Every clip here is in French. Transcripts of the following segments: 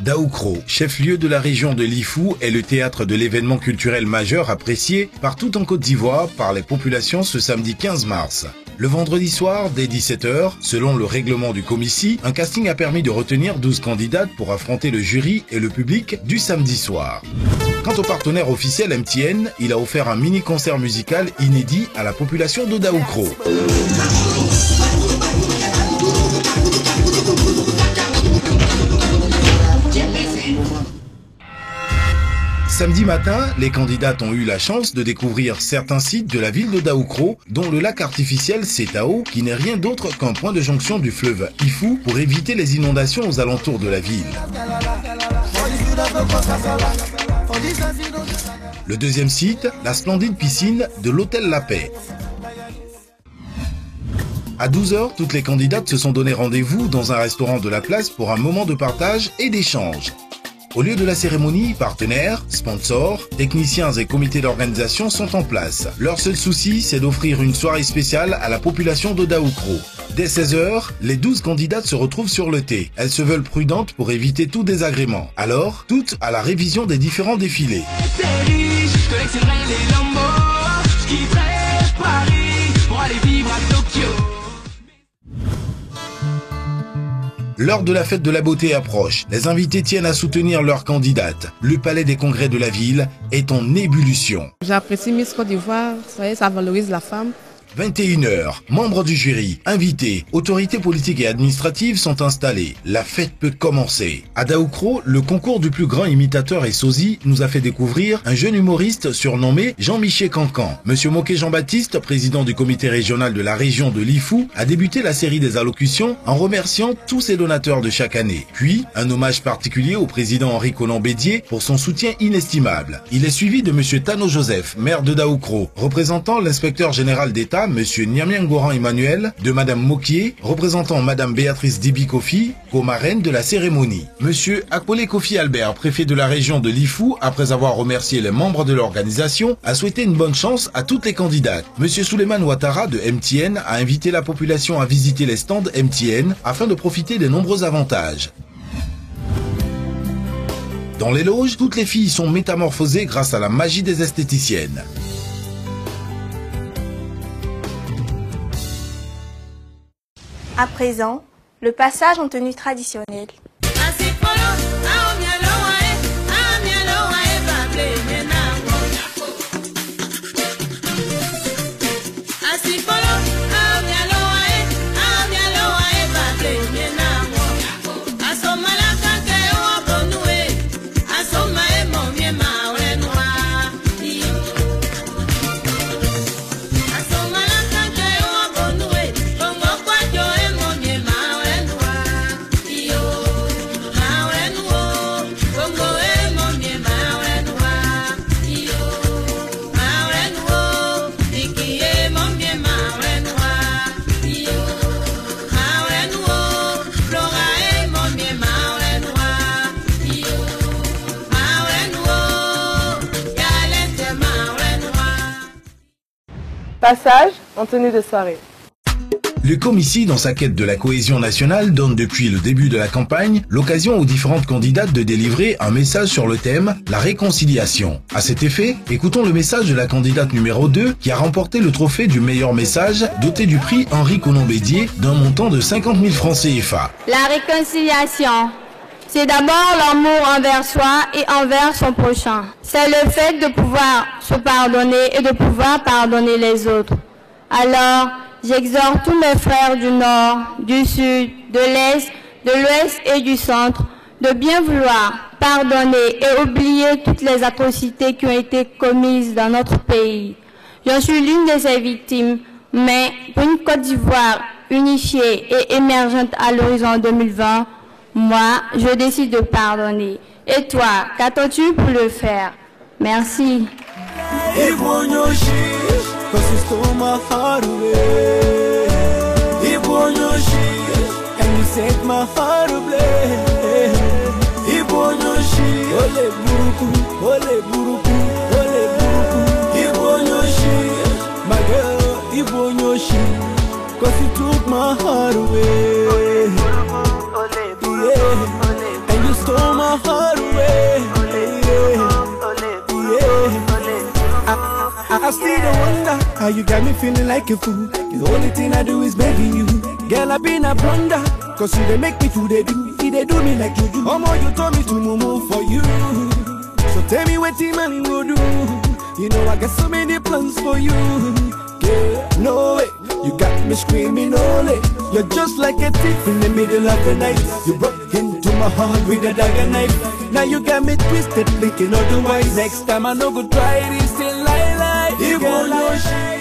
Daoukro, chef-lieu de la région de Lifou, est le théâtre de l'événement culturel majeur apprécié partout en Côte d'Ivoire par les populations ce samedi 15 mars. Le vendredi soir, dès 17 h, selon le règlement du Comici, un casting a permis de retenir 12 candidates pour affronter le jury et le public du samedi soir. Quant au partenaire officiel MTN, il a offert un mini-concert musical inédit à la population de Daoukro. Samedi matin, les candidates ont eu la chance de découvrir certains sites de la ville de Daoukro, dont le lac artificiel Setao, qui n'est rien d'autre qu'un point de jonction du fleuve Ifou pour éviter les inondations aux alentours de la ville. Le deuxième site, la splendide piscine de l'hôtel La Paix. À 12 h, toutes les candidates se sont donné rendez-vous dans un restaurant de la place pour un moment de partage et d'échange. Au lieu de la cérémonie, partenaires, sponsors, techniciens et comités d'organisation sont en place. Leur seul souci, c'est d'offrir une soirée spéciale à la population de Daoukro. Dès 16 h, les 12 candidates se retrouvent sur le thé. Elles se veulent prudentes pour éviter tout désagrément. Alors, toutes à la révision des différents défilés. L'heure de la fête de la beauté approche. Les invités tiennent à soutenir leurs candidates. Le palais des congrès de la ville est en ébullition. J'apprécie Miss Côte d'Ivoire, ça valorise la femme. 21 h, membres du jury, invités, autorités politiques et administratives sont installés. La fête peut commencer. À Daoukro, le concours du plus grand imitateur et sosie nous a fait découvrir un jeune humoriste surnommé Jean-Michel Cancan. Monsieur Moquet Jean-Baptiste, président du comité régional de la région de Lifou, a débuté la série des allocutions en remerciant tous ses donateurs de chaque année. Puis, un hommage particulier au président Henri Conan Bédier pour son soutien inestimable. Il est suivi de monsieur Tano Joseph, maire de Daoukro, représentant l'inspecteur général d'État, monsieur Nyamiangoran Emmanuel, de madame Mokié, représentant madame Béatrice Dibi Kofi, co-marraine de la cérémonie. Monsieur Akpolé Kofi Albert, préfet de la région de Lifou, après avoir remercié les membres de l'organisation, a souhaité une bonne chance à toutes les candidates. Monsieur Souleymane Ouattara de MTN a invité la population à visiter les stands MTN afin de profiter des nombreux avantages. Dans les loges, toutes les filles sont métamorphosées grâce à la magie des esthéticiennes. À présent, le passage en tenue traditionnelle. Passage en tenue de soirée. Le Comici, dans sa quête de la cohésion nationale, donne depuis le début de la campagne l'occasion aux différentes candidates de délivrer un message sur le thème « La réconciliation ». À cet effet, écoutons le message de la candidate numéro 2 qui a remporté le trophée du meilleur message, doté du prix Henri Conan Bédier d'un montant de 50 000 francs CFA. La réconciliation, c'est d'abord l'amour envers soi et envers son prochain. C'est le fait de pouvoir se pardonner et de pouvoir pardonner les autres. Alors, j'exhorte tous mes frères du Nord, du Sud, de l'Est, de l'Ouest et du Centre de bien vouloir pardonner et oublier toutes les atrocités qui ont été commises dans notre pays. Je suis l'une de ces victimes, mais pour une Côte d'Ivoire unifiée et émergente à l'horizon 2020, moi, je décide de pardonner. Et toi, qu'attends-tu pour le faire? Merci. Cause you took my heart away. And you stole my my heart away. I still don't wonder how you got me feeling like a fool. The only thing I do is begging you. Girl, I been a blunder, cause you they make me do they do me like you do. Oh more you told me to move for you. So tell me what the man will do. You know I got so many plans for you. Yeah, no way, you got me screaming ole. You're just like a thief in the middle of the night. You broke into my heart with a dagger knife. Now you got me twisted, thinking otherwise. Next time I no go try it, it's still lie. You won't know shit.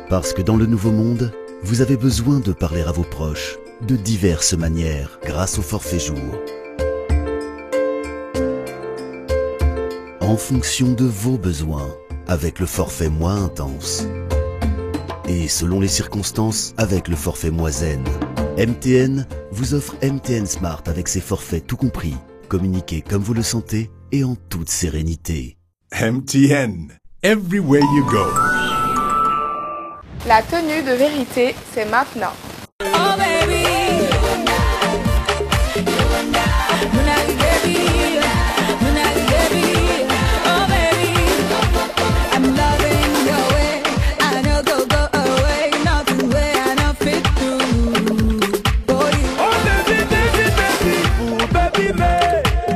Parce que dans le nouveau monde, vous avez besoin de parler à vos proches de diverses manières grâce au forfait jour. En fonction de vos besoins, avec le forfait moins intense. Et selon les circonstances, avec le forfait moins zen. MTN vous offre MTN Smart avec ses forfaits tout compris. Communiquez comme vous le sentez et en toute sérénité. MTN, everywhere you go. La tenue de vérité, c'est maintenant. Oh baby, oh baby, I'm loving your way. I know go away, nothing way I know fit to. Oh baby,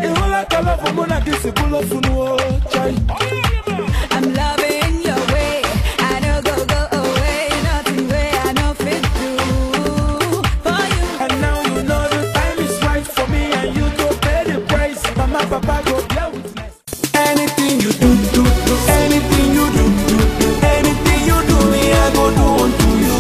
you like a love for I guess it will for I'm loving your way. I know go away, nothing way I know fit to for you. And now you know the time is right for me and you go pay the price. Mama, papa go play with me. Anything you do, anything you do, anything you do, me I go do unto you.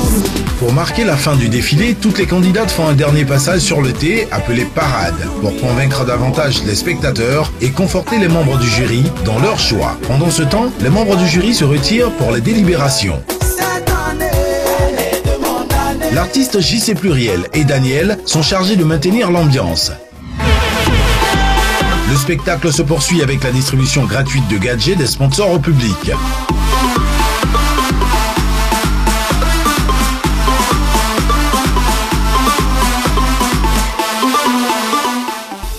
Pour marquer la fin du défilé, toutes les candidates font un dernier passage sur le thé, appelé parade, pour convaincre davantage les spectateurs et conforter les membres du jury dans leur choix. Pendant ce temps, les membres du jury se retirent pour les délibérations. L'artiste JC Pluriel et Daniel sont chargés de maintenir l'ambiance. Le spectacle se poursuit avec la distribution gratuite de gadgets des sponsors au public.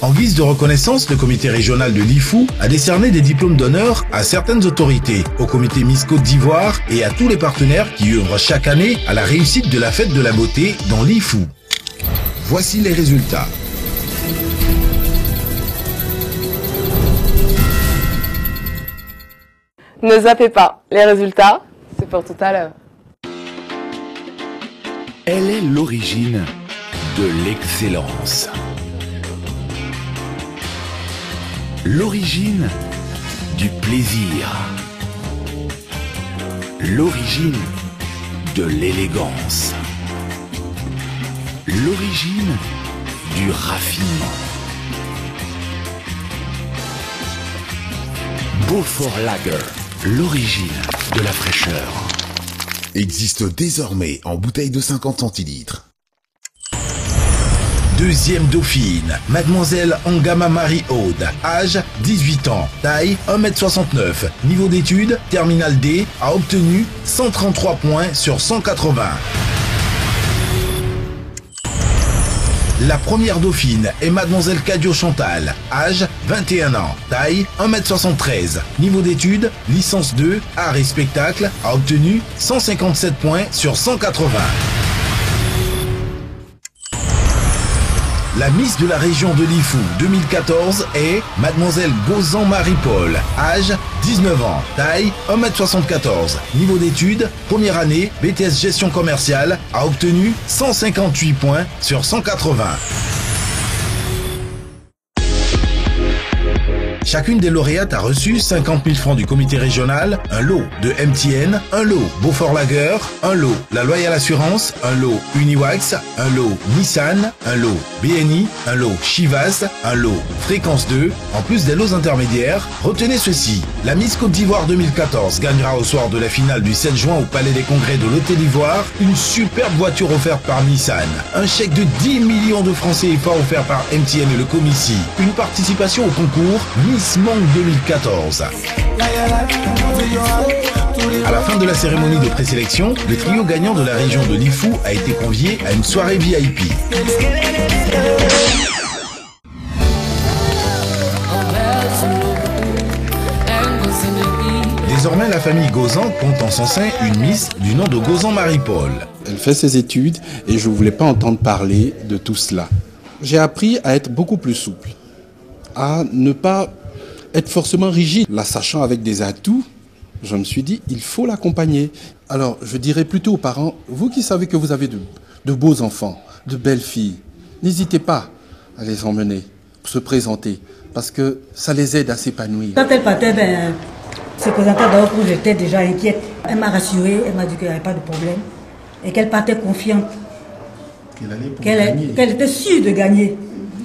En guise de reconnaissance, le comité régional de l'IFU a décerné des diplômes d'honneur à certaines autorités, au comité Miss Côte d'Ivoire et à tous les partenaires qui œuvrent chaque année à la réussite de la fête de la beauté dans l'IFU. Voici les résultats. Ne zappez pas, les résultats, c'est pour tout à l'heure. Elle est l'origine de l'excellence. L'origine du plaisir. L'origine de l'élégance. L'origine du raffinement. Beaufort Lager, l'origine de la fraîcheur. Existe désormais en bouteille de 50 centilitres. Deuxième dauphine, Mademoiselle Angama Marie-Aude, âge 18 ans, taille 1m69, niveau d'études, terminal D, a obtenu 133 points sur 180. La première dauphine est Mademoiselle Cadio Chantal, âge 21 ans, taille 1m73, niveau d'études, licence 2, art et spectacle, a obtenu 157 points sur 180. La Miss de la région de l'IFU 2014 est Mademoiselle Gauzan Marie-Paul, âge 19 ans, taille 1m74, niveau d'études, première année, BTS gestion commerciale, a obtenu 158 points sur 180. Chacune des lauréates a reçu 50 000 francs du comité régional, un lot de MTN, un lot Beaufort Lager, un lot La Loyale Assurance, un lot Uniwax, un lot Nissan, un lot BNI, un lot Chivas, un lot Fréquence 2, en plus des lots intermédiaires. Retenez ceci, la Miss Côte d'Ivoire 2014 gagnera au soir de la finale du 7 juin au Palais des Congrès de l'Hôtel d'Ivoire une superbe voiture offerte par Nissan, un chèque de 10 millions de francs CFA offert par MTN et le Comici, une participation au concours Miss Monde 2014. À la fin de la cérémonie de présélection, le trio gagnant de la région de Lifou a été convié à une soirée VIP. Désormais, la famille Gauzan compte en son sein une Miss du nom de Gauzan Marie-Paul. Elle fait ses études et je ne voulais pas entendre parler de tout cela. J'ai appris à être beaucoup plus souple, à ne pas être forcément rigide. La sachant avec des atouts, je me suis dit, il faut l'accompagner. Alors, je dirais plutôt aux parents, vous qui savez que vous avez de beaux enfants, de belles filles, n'hésitez pas à les emmener, se présenter, parce que ça les aide à s'épanouir. Quand elle partait, se présentait d'abord où j'étais déjà inquiète. Elle m'a rassurée, elle m'a dit qu'il n'y avait pas de problème et qu'elle partait confiante. Qu'elle était sûre de gagner,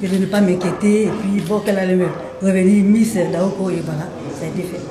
de ne pas m'inquiéter et puis bon, qu'elle allait me revenir Miss Daoko et voilà, ça a été fait.